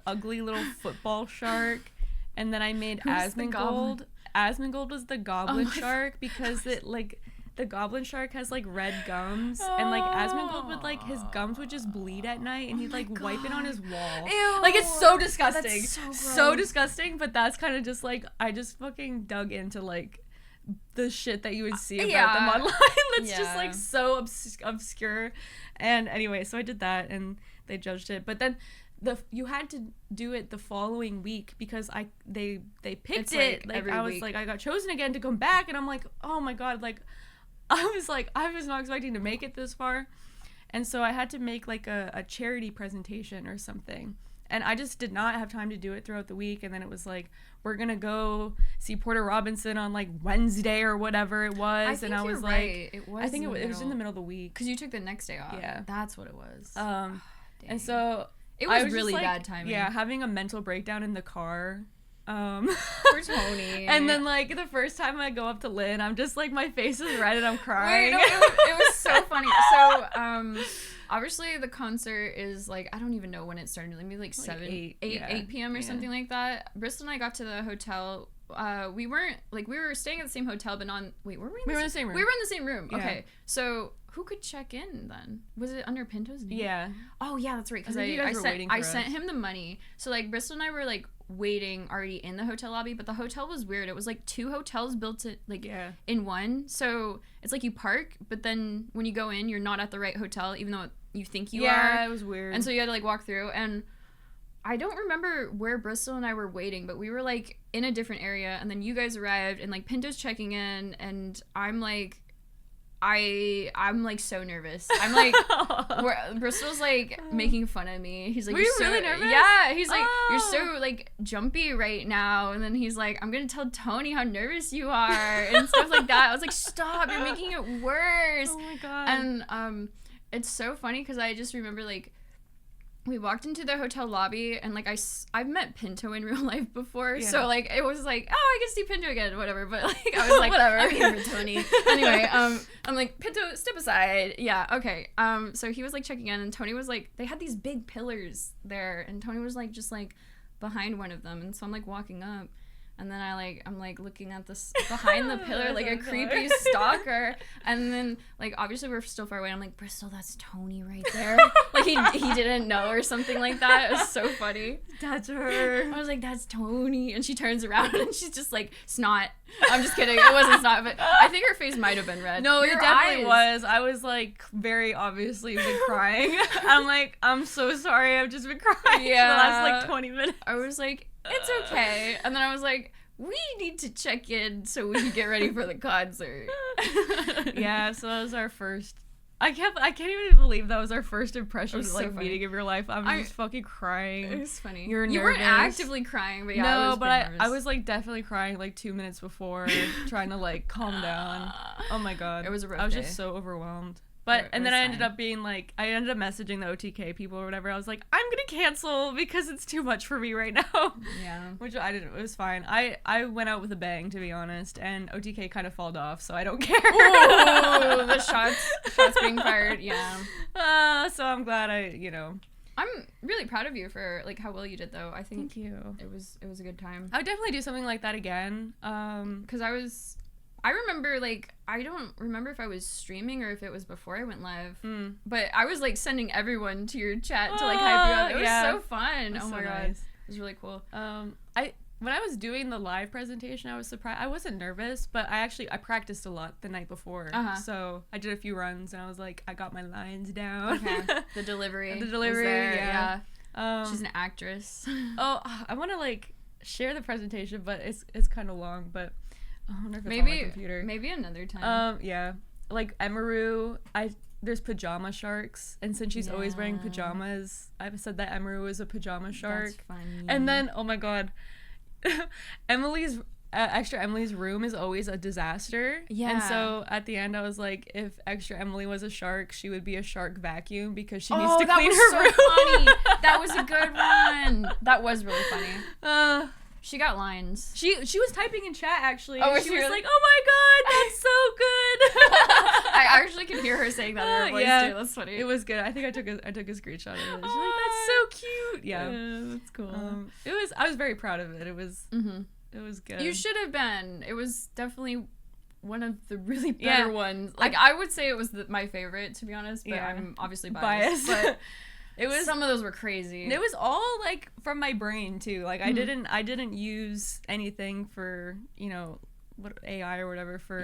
ugly little football shark, and then I made Asmongold. Asmongold was the goblin shark because it like the goblin shark has like red gums, and like Asmongold would like his gums would just bleed at night, and he'd like wipe it on his wall. Ew, like it's so disgusting. That's so disgusting, but that's kind of just like I just fucking dug into like the shit that you would see about them online. That's just like so obscure. And anyway, so I did that, and they judged it, but then you had to do it the following week because they picked it like I was week. Like I got chosen again to come back, and I'm like, oh my god, like I was not expecting to make it this far. And so I had to make like a charity presentation or something, and I just did not have time to do it throughout the week. And then it was like, we're gonna go see Porter Robinson on like Wednesday or whatever it was. And I was like, right. It was it was in the middle of the week because you took the next day off. Yeah, that's what it was. And so it was really bad timing. Yeah, having a mental breakdown in the car. For Tony. And then like the first time I go up to Lynn, I'm just like, my face is red and I'm crying. Wait, no, it was so funny. So obviously the concert is like, I don't even know when it started, maybe like 8 p.m. or something like that. Bristol and I got to the hotel. We were staying at the same hotel, but were we in the same room? We were in the same room. Yeah. Okay, so who could check in then? Was it under Pinto's name? Yeah. Oh yeah, that's right. Because I sent him the money. So like Bristol and I were like waiting already in the hotel lobby, but the hotel was weird. It was like 2 hotels built in one. So it's like you park, but then when you go in, you're not at the right hotel, even though you think you are. Yeah, it was weird. And so you had to like walk through, and I don't remember where Bristol and I were waiting, but we were like in a different area, and then you guys arrived, and like Pinto's checking in, and I'm like so nervous. I'm like, Bristol's like making fun of me. He's like, were you really nervous? Yeah. He's like, you're so like jumpy right now. And then he's like, I'm gonna tell Tony how nervous you are and stuff like that. I was like, stop, you're making it worse. Oh my god. And it's so funny because I just remember like, we walked into the hotel lobby, and like I've met Pinto in real life before, so like it was like, oh, I get to see Pinto again, whatever. But like I was like, whatever, I'm here for Tony. Anyway, I'm like, Pinto, step aside. Yeah, okay. So he was like checking in, and Tony was like, they had these big pillars there, and Tony was like just like behind one of them, and so I'm like walking up. And then I'm like looking at this behind the pillar like a creepy stalker. And then like obviously we're still far away. I'm like, Bristol, that's Tony right there. Like he didn't know or something like that. It was so funny. That's her. I was like, that's Tony. And she turns around and she's just like, snot. I'm just kidding. It wasn't snot, but I think her face might have been red. No, it definitely was. I was like very obviously been crying. I'm like, I'm so sorry. I've just been crying for the last like 20 minutes. I was like, it's okay. And then I was like, we need to check in so we can get ready for the concert. Yeah, so that was our first. I can't even believe that was our first impression of like meeting in real life. I'm just fucking crying. It was funny. You weren't actively crying, but yeah, no, but I was like definitely crying like 2 minutes before, trying to like calm down. Oh my god, it was a rough I was day. just so overwhelmed. But and then I ended up messaging the OTK people or whatever. I was like, I'm gonna cancel because it's too much for me right now. Yeah. Which I didn't. It was fine. I went out with a bang, to be honest, and OTK kind of falled off, so I don't care. Ooh, the shots being fired. Yeah. So I'm glad I'm really proud of you for like how well you did though. I think thank you. It was a good time. I would definitely do something like that again. Because I remember, like, I don't remember if I was streaming or if it was before I went live, but I was, like, sending everyone to your chat to, like, hype you up. It was so fun. Oh, my God. It was really cool. When I was doing the live presentation, I was surprised. I wasn't nervous, but I practiced a lot the night before. So I did a few runs, and I was like, I got my lines down. Okay. The delivery. Yeah. She's an actress. Oh, I want to, like, share the presentation, but it's kind of long, but... I wonder if it's on my computer. Maybe another time. Yeah. Like Emaru, there's pajama sharks, and since she's always wearing pajamas, I've said that Emaru is a pajama shark. That's funny. And then, oh my god, Extra Emily's room is always a disaster. Yeah. And so at the end, I was like, if Extra Emily was a shark, she would be a shark vacuum because she needs to clean her room. Funny. That was a good one. That was really funny. She got lines. She was typing in chat actually. Oh, she was like, "Oh my god, that's so good." I actually could hear her saying that in her voice too. That's funny. It was good. I think I took a screenshot of it. She's like, "That's so cute." Yeah, that's cool. I was very proud of it. It was good. You should have been. It was definitely one of the really better ones. Like I would say it was my favorite, to be honest. But I'm obviously biased. But it was, some of those were crazy. It was all like from my brain too. Like I didn't use anything for what AI or whatever for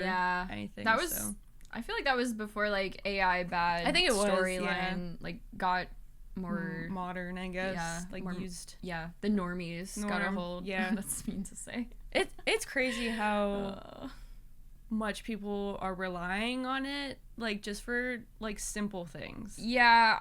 anything. That was I feel like that was before like AI bad. I think it was storyline like got more modern, I guess. Yeah, like more, used. Yeah, the normies got a hold. Yeah, that's mean to say. It's crazy how much people are relying on it, like just for like simple things. Yeah,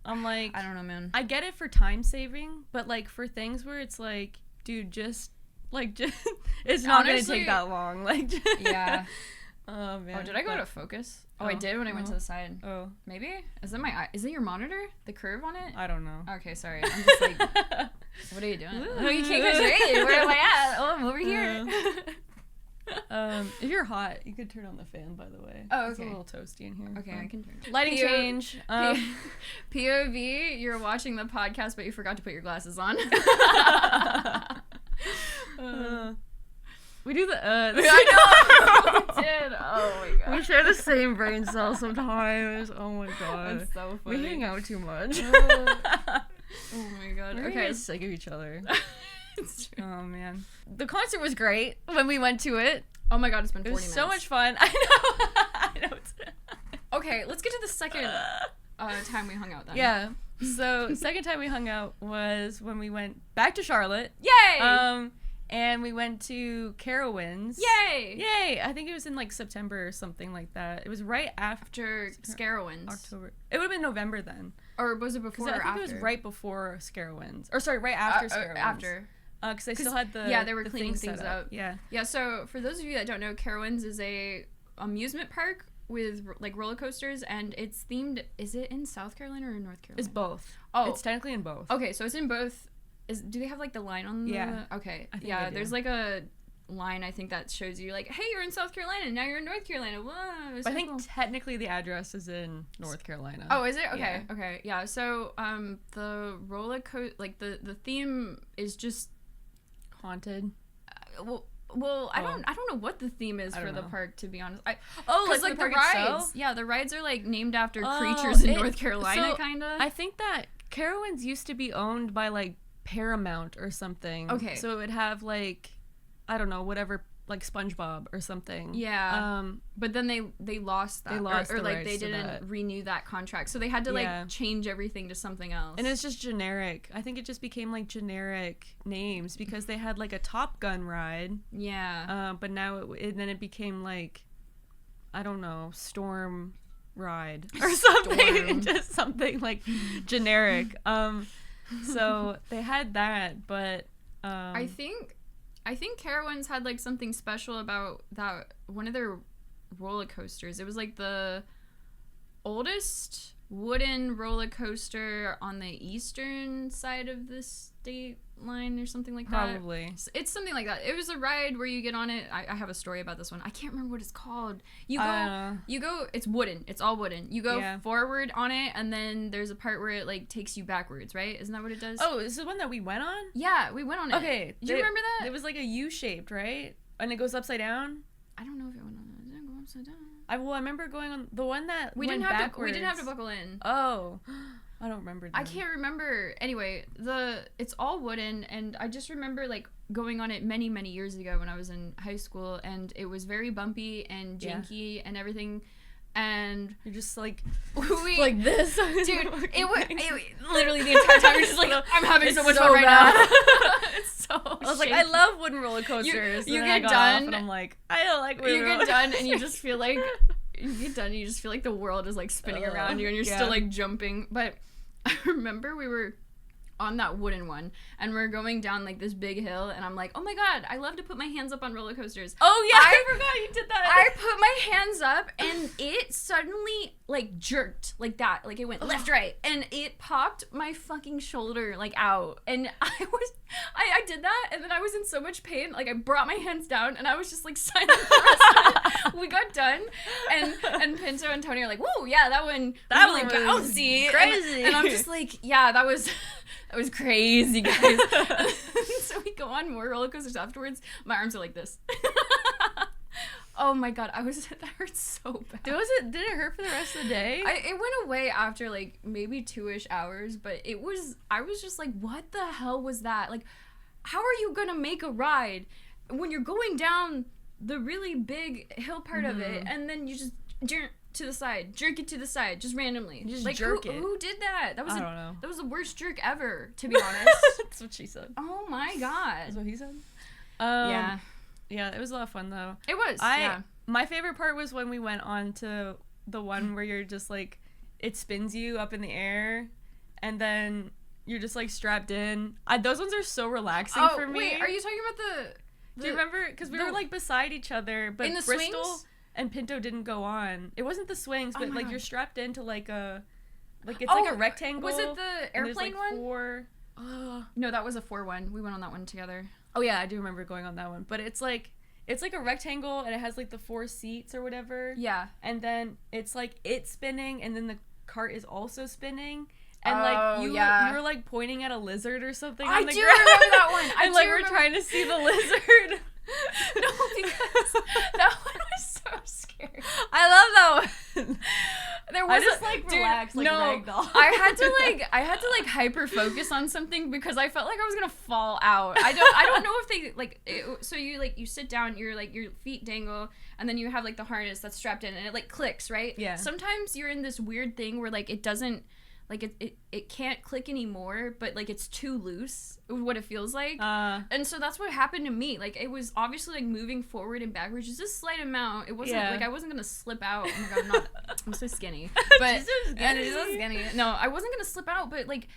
I'm like, I don't know, man. I get it for time saving, but like for things where it's like, dude, just it's not gonna take that long. Like, yeah. Oh man. Oh, did I go to focus? Oh, I did when I went to the side. Oh, maybe. Is that my eye? Is it your monitor? The curve on it? I don't know. Okay, sorry. I'm just like, what are you doing? Oh, you can't go straight. Where am I at? Oh, I'm over here. If you're hot, you could turn on the fan. By the way. Oh, okay. It's a little toasty in here. Okay, I can turn. Lighting change. POV. You're watching the podcast, but you forgot to put your glasses on. We do the I know. We did. Oh my god. We share the same brain cell sometimes. Oh my god. That's so funny. We hang out too much. Oh my god. We're okay. sick of each other. It's true. Oh man. The concert was great when we went to it. Oh my god, it's been 40 minutes. It was so much fun. I know. Okay, let's get to the second time we hung out then. Yeah. So second time we hung out was when we went back to Charlotte. Yay! And we went to Carowinds. Yay! Yay! I think it was in like September or something like that. It was right after Carowinds. October. It would have been November then. Or was it before or after? I think it was right before Carowinds. Or sorry, right after Carowinds. After. Because they still had the they were cleaning things up. Yeah. Yeah, so for those of you that don't know, Carowinds is a amusement park with like roller coasters, and it's themed. Is it in South Carolina or in North Carolina? It's both. Oh, it's technically in both. Okay, so it's in both. Do they have like the line on the? Yeah. Okay. I think yeah, there's like a line I think that shows you like, hey, you're in South Carolina, now you're in North Carolina. Whoa. I think technically the address is in North Carolina. Oh, is it? Okay. Yeah. Okay. Yeah. So the roller coaster, like the theme is just haunted. Well, I don't know what the theme is for the park, to be honest. Like the park rides. itself? Yeah, the rides are like named after creatures in North Carolina, kind of. I think that Carowinds used to be owned by like Paramount or something. Okay. So it would have like, I don't know, whatever, like SpongeBob or something. Yeah. But then they lost that. They lost or the like rights they to didn't that. renew that contract, so they had to like change everything to something else. And it's just generic. I think it just became like generic names because they had like a Top Gun ride. Yeah. But now then it became like, I don't know, Storm ride or something. Just something like generic. So they had that, but I think Carowinds had like something special about that one of their roller coasters. It was like the oldest wooden roller coaster on the eastern side of the state line or something like that. Probably. It's something like that. It was a ride where you get on it. I have a story about this one. I can't remember what it's called. You go, it's wooden. It's all wooden. You go forward on it, and then there's a part where it like takes you backwards, right? Isn't that what it does? Oh, is this the one that we went on? Yeah, we went on it. Okay. Do you remember that? It was like a U-shaped, right? And it goes upside down? I don't know if it went on that. It didn't go upside down. I remember going on the one that we went didn't have backwards. We didn't have to buckle in. Oh. I don't remember that. I can't remember. Anyway, it's all wooden, and I just remember like going on it many, many years ago when I was in high school, and it was very bumpy and janky and everything. And you're just like like this, dude. It literally the entire time you're just like, I'm having so much fun right now. It's so. I was like, I love wooden roller coasters. You get done, and I'm like, I don't like wooden roller coasters. You get done, and you just feel like you just feel like the world is like spinning around you, and you're still like jumping. But I remember we were on that wooden one, and we're going down like this big hill, and I'm like, oh my god, I love to put my hands up on roller coasters. Oh yeah, I forgot you did that. I put my hands up, and it suddenly like jerked like that, like it went left, right, and it popped my fucking shoulder like out, and I did that, and then I was in so much pain, like I brought my hands down, and I was just like silent for the rest of it. We got done, and Pinto and Tony are like, whoa, yeah, that one really bouncy, crazy, and I'm just like, yeah, that was crazy, guys. So we go on more roller coasters afterwards. My arms are like this. Oh my god, that hurt so bad. Did it hurt for the rest of the day? It went away after like maybe 2-ish hours, but I was just like, what the hell was that? Like, how are you gonna make a ride when you're going down the really big hill part of it, and then you just jerk it to the side, just randomly. Just like, jerk it. Who did that? I don't know. That was the worst jerk ever, to be honest. That's what she said. Oh my god. That's what he said? Yeah. Yeah, it was a lot of fun though. It was, My favorite part was when we went on to the one where you're just like, it spins you up in the air, and then you're just like strapped in. Those ones are so relaxing for me. Wait, are you talking about the do you remember? Because we were like beside each other, but in the Bristol swings? And Pinto didn't go on. It wasn't the swings, but like you're strapped into like a, like it's like a rectangle. Was it the airplane like one? No, that was a 4-1. We went on that one together. Oh yeah, I do remember going on that one. But it's like a rectangle, and it has like the 4 seats or whatever. Yeah. And then it's like it's spinning, and then the cart is also spinning. And like you were like pointing at a lizard or something. I on the do ground. remember that one. And like we're trying to see the lizard. No, because that one was so scary. I love that one. There was I just relax like ragdoll. I had to hyper focus on something because I felt like I was gonna fall out. I don't know if they like it, so you sit down, you're like your feet dangle, and then you have like the harness that's strapped in, and it like clicks, right? Yeah. Sometimes you're in this weird thing where like it doesn't. Like, it can't click anymore, but, like, it's too loose, what it feels like. And so that's what happened to me. Like, it was obviously, like, moving forward and backwards, just a slight amount. It wasn't, like, I wasn't gonna slip out. Oh, my God, I'm so skinny. But, she's so skinny. Yeah, she's so skinny. No, I wasn't gonna slip out, but, like,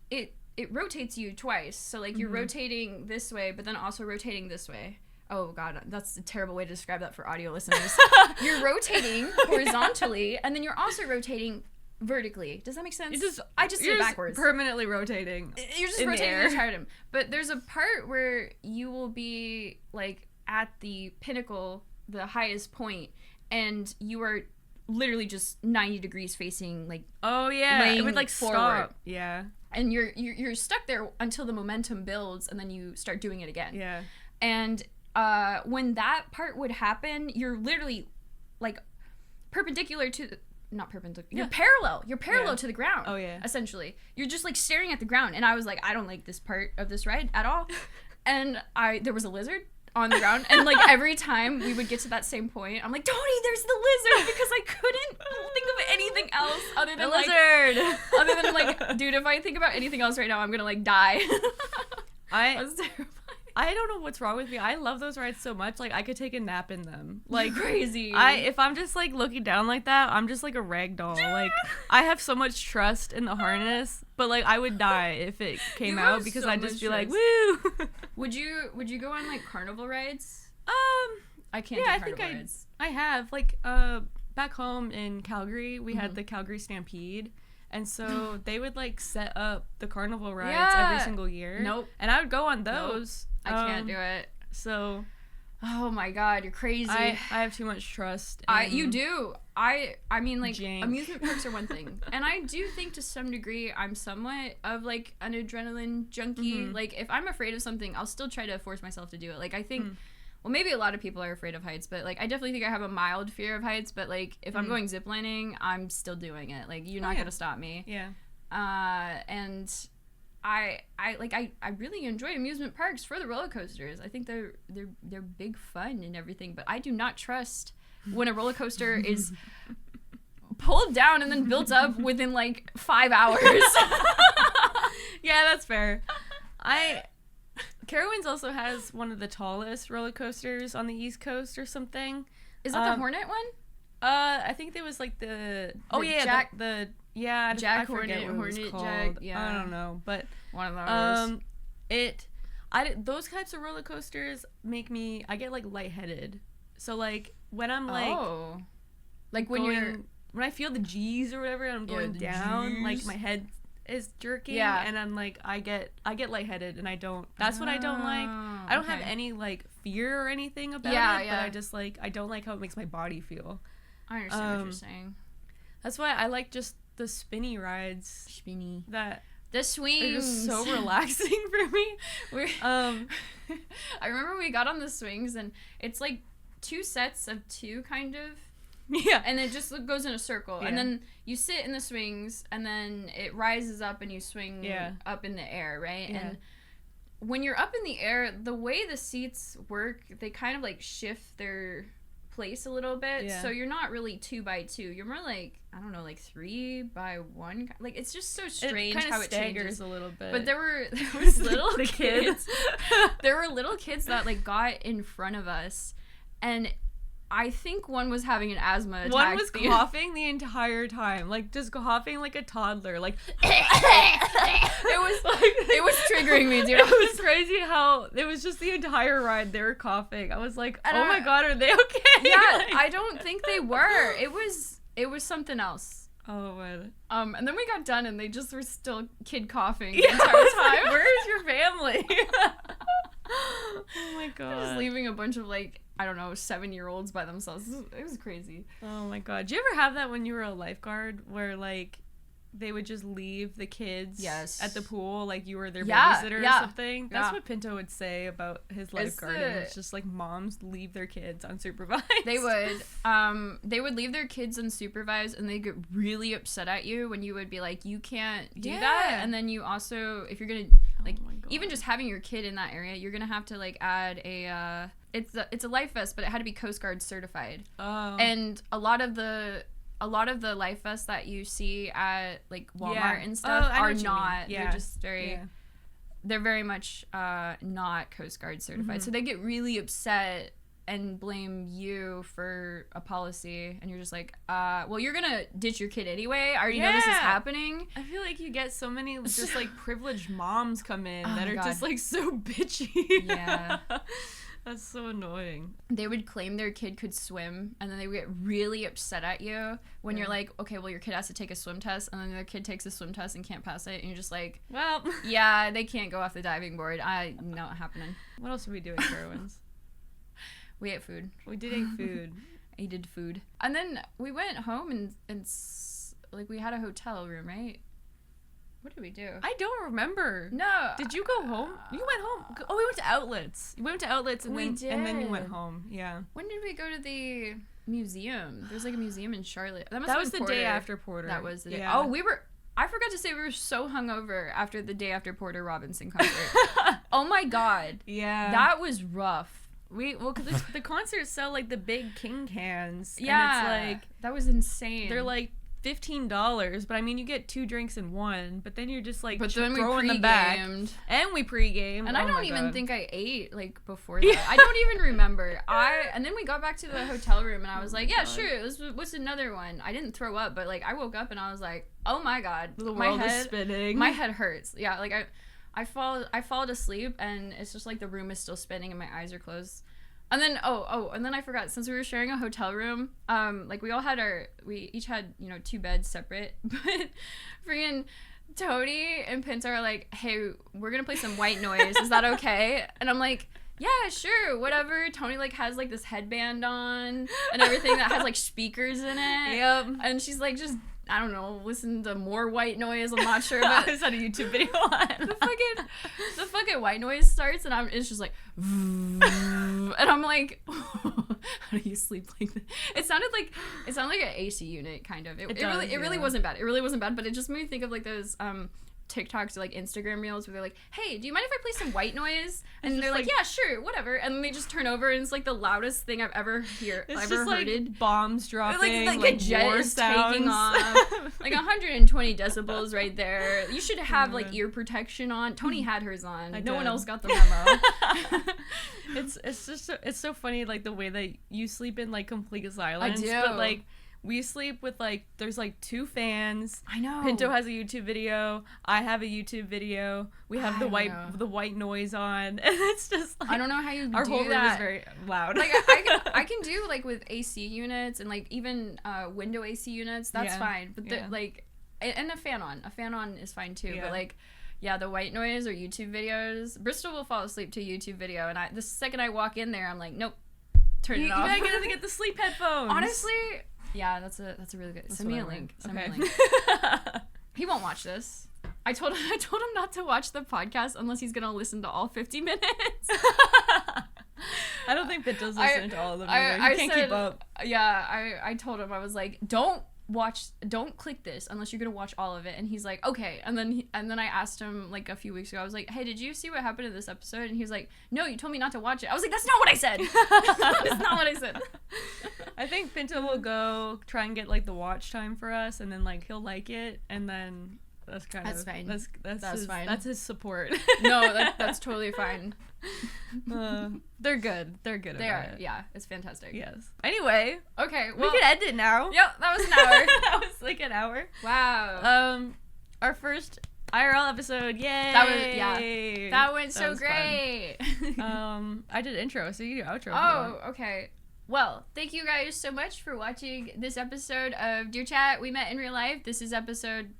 it rotates you twice. So, like, you're rotating this way, but then also rotating this way. Oh, God, that's a terrible way to describe that for audio listeners. You're rotating horizontally, and then you're also rotating vertically. Does that make sense? I just did it backwards. Permanently rotating. You're just rotating the entire time. But there's a part where you will be like at the pinnacle, the highest point, and you are literally just 90 degrees facing like it would like forward. stop. Yeah. And you're stuck there until the momentum builds, and then you start doing it again. Yeah. And when that part would happen, you're literally like perpendicular to not perpendicular. You're parallel to the ground. Oh yeah. Essentially, you're just like staring at the ground. And I was like, I don't like this part of this ride at all. And there was a lizard on the ground, and like every time we would get to that same point, I'm like, Tony, there's the lizard, because I couldn't think of anything else other than the lizard. Other than like, dude, if I think about anything else right now, I'm gonna like die. That was terrifying. I don't know what's wrong with me. I love those rides so much. Like, I could take a nap in them. Like, crazy. If I'm just, like, looking down like that, I'm just, like, a rag doll. Like, I have so much trust in the harness, but, like, I would die if it came out because I'd just be like, woo! Would you go on, like, carnival rides? I can't do carnival rides. I have. Like, back home in Calgary, we had the Calgary Stampede. And so they would, like, set up the carnival rides every single year. Nope. And I would go on those. I can't do it. So... Oh, my God. You're crazy. I have too much trust. You do. I mean, like, amusement parks are one thing. And I do think, to some degree, I'm somewhat of, like, an adrenaline junkie. Like, if I'm afraid of something, I'll still try to force myself to do it. Like, I think... Well, maybe a lot of people are afraid of heights, but, like, I definitely think I have a mild fear of heights, but, like, if I'm going ziplining, I'm still doing it. Like, you're not gonna stop me. Yeah. And I really enjoy amusement parks for the roller coasters. I think they're big fun and everything, but I do not trust when a roller coaster is pulled down and then built up within, like, 5 hours. Yeah, that's fair. Carowinds also has one of the tallest roller coasters on the East Coast or something. Is that the Hornet one? I think there was like the Jack Hornet, Jack. Yeah, I don't know, but one of those. Those types of roller coasters I get like lightheaded. So like when I'm like when I feel the G's or whatever, and I'm going down, G's. Like my head is jerking, and I'm like I get lightheaded, and I don't. That's what I don't like. I don't have any like fear or anything about it, but I just like I don't like how it makes my body feel. I understand what you're saying. That's why I like just the spinny rides. The swings are just so relaxing for me. I remember we got on the swings, and it's like 2 sets of 2 kind of. Yeah. And it just goes in a circle. Yeah. And then you sit in the swings, and then it rises up and you swing up in the air, right? Yeah. And when you're up in the air, the way the seats work, they kind of like shift their place a little bit. Yeah. So you're not really 2 by 2. You're more like, I don't know, like 3 by 1. Like, it's just so strange how it changes a little bit. But there was little kids. There were little kids that like got in front of us, and I think one was having an asthma attack. One was coughing the entire time, like just coughing like a toddler, like it was triggering me, dude. It was crazy how it was just the entire ride they were coughing. I was like, oh my god, are they okay? Yeah, like, I don't think they were. It was something else. Oh man. And then we got done and they just were still kid coughing the Yeah, entire time. like, where's your family? Oh my god. Just leaving a bunch of like, I don't know, 7-year-olds by themselves. It was crazy. Oh my god. Did you ever have that when you were a lifeguard where like they would just leave the kids at the pool like you were their babysitter or something? That's what Pinto would say about his lifeguarding. It's just like moms leave their kids unsupervised. They would leave their kids unsupervised and they get really upset at you when you would be like, you can't do that. And then you also, if you're gonna like even just having your kid in that area, you're gonna have to like add a it's a life vest, but it had to be Coast Guard certified. And a lot of the life vests that you see at like Walmart and stuff are not. They're just they're very much not Coast Guard certified. So they get really upset and blame you for a policy, and you're just like, well, you're gonna ditch your kid anyway. I already know this is happening. I feel like you get so many just like privileged moms come in that are just like so bitchy. Yeah. That's so annoying. They would claim their kid could swim, and then they would get really upset at you when you're like, okay, well, your kid has to take a swim test, and then their kid takes a swim test and can't pass it, and you're just like, well, yeah, they can't go off the diving board. Not happening. What else did we do at Carowinds? We ate food. We did eat food. I did food. And then we went home and like, we had a hotel room, right? What did we do? I don't remember. No. Did you go home? You went home. Oh, we went to Outlets. You went to Outlets and then you went home. Yeah. When did we go to the museum? There's like a museum in Charlotte. That was the day after Porter. That was the day. Yeah. Oh, I forgot to say we were so hungover after the day after Porter Robinson concert. Oh my god. Yeah. That was rough. Because the concerts sell like the big king cans. Yeah. And it's like, that was insane. They're like $15, but I mean you get 2 drinks in one, but then you're just like throwing them back, and we pre-gamed, and I don't even think I ate like before that. I don't even remember. And then we got back to the hotel room and I was like, yeah, sure, what's another one? I didn't throw up, but like I woke up and I was like, oh my god, the world is spinning. My head hurts. Yeah, like I fall asleep and it's just like the room is still spinning and my eyes are closed. And then and then I forgot, since we were sharing a hotel room, like we each had, 2 beds separate, but freaking Tony and Pinto are like, hey, we're gonna play some white noise, is that okay? And I'm like, yeah, sure, whatever. Tony like has like this headband on and everything that has like speakers in it. Yep. And she's like, just, I don't know, listen to more white noise. I'm not sure, but I saw a YouTube video on the fucking white noise starts, and it's just like, and I'm like, how do you sleep like that? It sounded like an AC unit kind of. It really wasn't bad. It really wasn't bad, but it just made me think of like those TikToks or like Instagram reels where they're like, hey, do you mind if I play some white noise? And they're like, yeah, sure, whatever. And then they just turn over and it's like the loudest thing I've ever heard. It's just like bombs dropping, like a jet is taking off. Like 120 decibels right there. You should have like ear protection on. Tony had hers on. No one else got the memo. It's so funny, like the way that you sleep in like complete silence. I do. But like we sleep with like, there's like 2 fans. I know. Pinto has a YouTube video. I have a YouTube video. We have the white noise on, and it's just like, I don't know how you do that. Our whole room is very loud. Like I can do like with AC units and like even window AC units. That's fine. But and a fan on is fine too. Yeah. But like, yeah, the white noise or YouTube videos. Bristol will fall asleep to a YouTube video, and the second I walk in there, I'm like, nope, turn it off. You gotta get the sleep headphones. Honestly. Yeah, that's a really good. Send me a link. He won't watch this. I told him not to watch the podcast unless he's gonna listen to all 50 minutes. I don't think Pinto's listening to all of them either. He can't keep up. Yeah, I told him, I was like, don't click this unless you're gonna watch all of it. And he's like, okay. And then I asked him like a few weeks ago, I was like, hey, did you see what happened in this episode? And he was like, no, you told me not to watch it. I was like, that's not what I said. That's not what I said. I think Pinto will go try and get like the watch time for us, and then like he'll like it, and then That's fine. That's fine. That's his support. No, that's totally fine. They're good. They're good. They are. It. Yeah, it's fantastic. Yes. Anyway, okay, well, we can end it now. Yep, that was an hour. That was like an hour. Wow. Our first IRL episode. Yay! That went so great. I did intro, so you do outro. Oh, okay. Well, thank you guys so much for watching this episode of Dear Chat. We met in real life. This is episode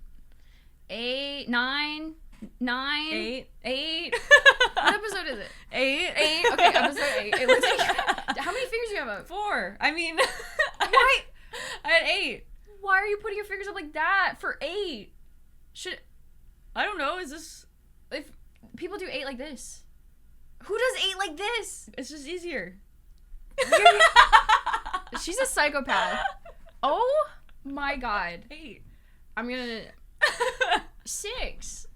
8. What episode is it? 8. Okay, episode 8. It looks like, how many fingers do you have up? 4. I mean, why? I had 8. Why are you putting your fingers up like that for 8? I don't know. Is this if people do 8 like this? Who does 8 like this? It's just easier. She's a psychopath. Oh my god. 8. I'm gonna 6.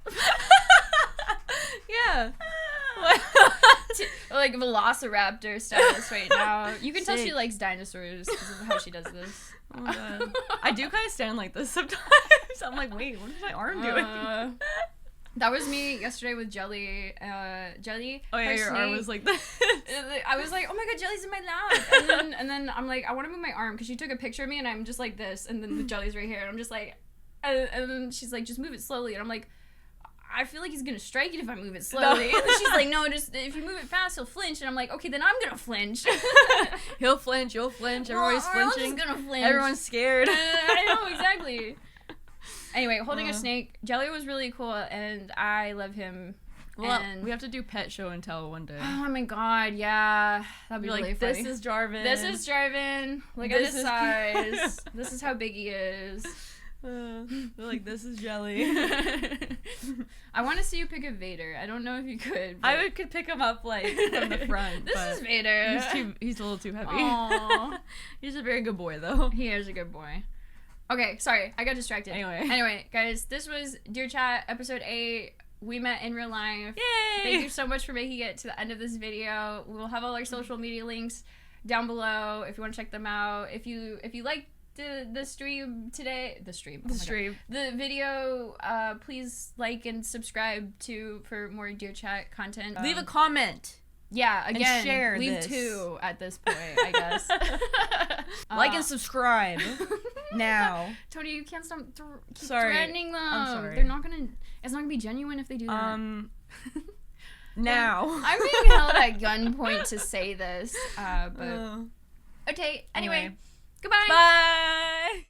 Yeah. Like Velociraptor status right now. You can tell 6. she likes dinosaurs because of how she does this. Oh my god. I do kind of stand like this sometimes. I'm like, wait, what is my arm doing? That was me yesterday with Jelly. Jelly. Oh yeah, your arm was like this. I was like, oh my god, Jelly's in my lap. And then I'm like, I want to move my arm because she took a picture of me and I'm just like this, and then the Jelly's right here, and I'm just like, and then she's like, just move it slowly, and I'm like, I feel like he's gonna strike it if I move it slowly. No. And then she's like, no, just if you move it fast, he'll flinch. And I'm like, okay, then I'm gonna flinch. He'll flinch, you'll flinch. Everybody's flinching. Gonna flinch. Everyone's scared. I know, exactly. Anyway, holding a snake. Jelly was really cool, and I love him. Well, we have to do pet show and tell one day. Oh my god, yeah. That'd be really funny. This is Jarvin. This is Jarvin. Look at his size. This is how big he is. Like, this is Jelly. I want to see you pick a Vader. I don't know if you could. I could pick him up like from the front. This is Vader. He's a little too heavy. Aww. He's a very good boy though. He is a good boy. Okay, sorry, I got distracted. Anyway, guys, this was Dear Chat episode 8. We met in real life. Yay! Thank you so much for making it to the end of this video. We'll have all our social media links down below if you want to check them out. If you like the stream today, the video, please like and subscribe for more Dear Chat content. Leave a comment. Yeah, again, and share leave this. 2 at this point, I guess. Like and subscribe now. Tony, you can't stop keep sorry. threatening them. I'm sorry. They're not gonna. It's not gonna be genuine if they do that. Now. I'm being held at gunpoint to say this, but okay. Anyway, goodbye. Bye.